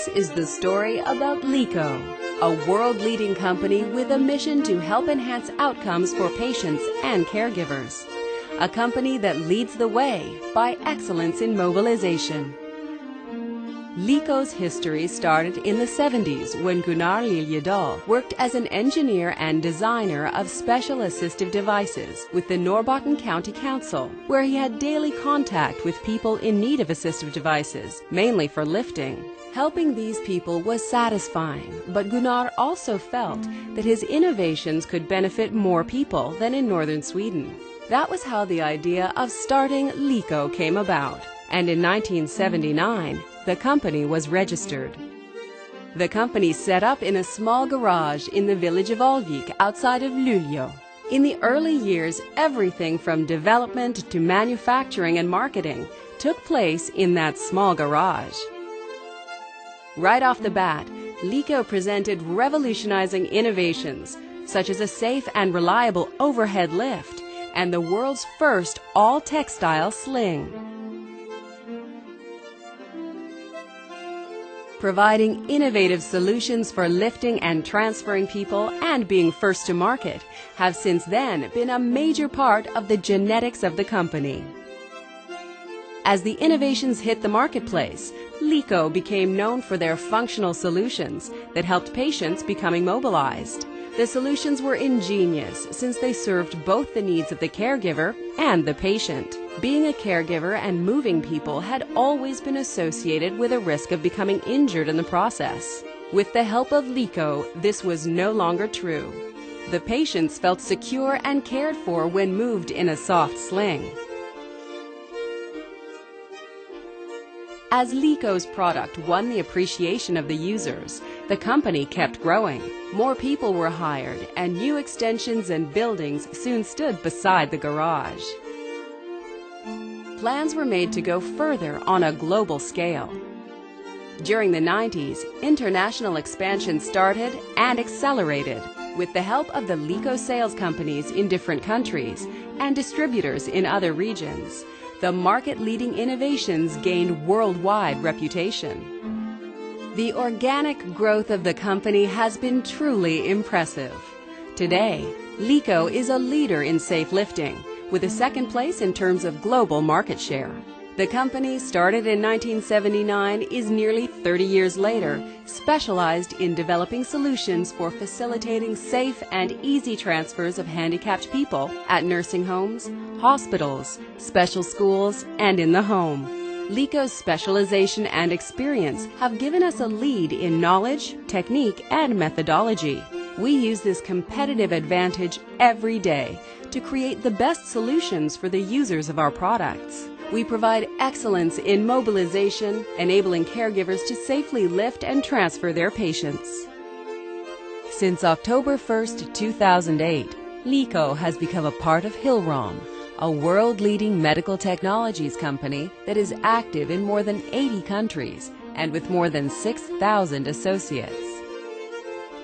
This is the story about Liko, a world-leading company with a mission to help enhance outcomes for patients and caregivers. A company that leads the way by excellence in mobilization. Liko's history started in the 70s when Gunnar Liljedahl worked as an engineer and designer of special assistive devices with the Norrbotten County Council, where he had daily contact with people in need of assistive devices, mainly for lifting. Helping these people was satisfying, but Gunnar also felt that his innovations could benefit more people than in northern Sweden. That was how the idea of starting Liko came about, and in 1979, the company was registered. The company set up in a small garage in the village of Alvik outside of Luleå. In the early years, everything from development to manufacturing and marketing took place in that small garage. Right off the bat, Liko presented revolutionizing innovations, such as a safe and reliable overhead lift and the world's first all-textile sling. Providing innovative solutions for lifting and transferring people and being first to market have since then been a major part of the genetics of the company. As the innovations hit the marketplace, Liko became known for their functional solutions that helped patients becoming mobilized. The solutions were ingenious since they served both the needs of the caregiver and the patient. Being a caregiver and moving people had always been associated with a risk of becoming injured in the process. With the help of Liko, this was no longer true. The patients felt secure and cared for when moved in a soft sling. As Liko's product won the appreciation of the users, the company kept growing. More people were hired, and new extensions and buildings soon stood beside the garage. Plans were made to go further on a global scale. During the 90s, international expansion started and accelerated with the help of the Liko sales companies in different countries and distributors in other regions. The market-leading innovations gained worldwide reputation. The organic growth of the company has been truly impressive. Today, Liko is a leader in safe lifting, with a second place in terms of global market share. The company, started in 1979, is nearly 30 years later, specialized in developing solutions for facilitating safe and easy transfers of handicapped people at nursing homes, hospitals, special schools, and in the home. Liko's specialization and experience have given us a lead in knowledge, technique, and methodology. We use this competitive advantage every day to create the best solutions for the users of our products. We provide excellence in mobilization, enabling caregivers to safely lift and transfer their patients. Since October 1st, 2008, Liko has become a part of Hillrom, a world-leading medical technologies company that is active in more than 80 countries and with more than 6,000 associates.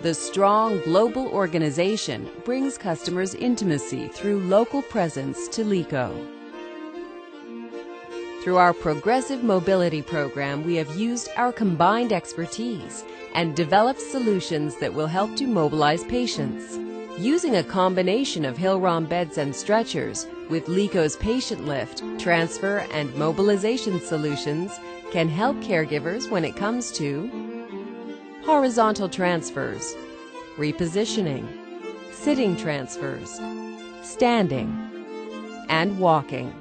The strong global organization brings customers intimacy through local presence to Liko. Through our Progressive Mobility program, we have used our combined expertise and developed solutions that will help to mobilize patients. Using a combination of Hillrom beds and stretchers with Liko's patient lift, transfer, and mobilization solutions can help caregivers when it comes to horizontal transfers, repositioning, sitting transfers, standing, and walking.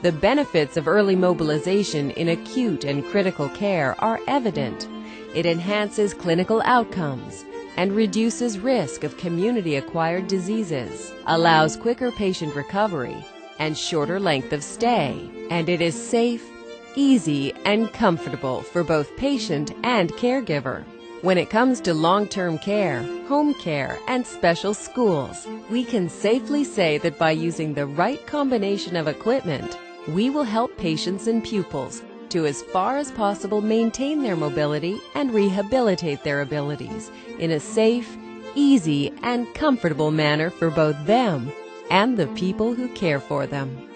The benefits of early mobilization in acute and critical care are evident. It enhances clinical outcomes and reduces risk of community-acquired diseases, allows quicker patient recovery and shorter length of stay, and it is safe, easy, and comfortable for both patient and caregiver. When it comes to long-term care, home care, and special schools, we can safely say that by using the right combination of equipment, we will help patients and pupils to, as far as possible, maintain their mobility and rehabilitate their abilities in a safe, easy, and comfortable manner for both them and the people who care for them.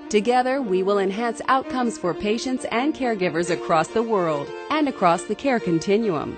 Together, we will enhance outcomes for patients and caregivers across the world and across the care continuum.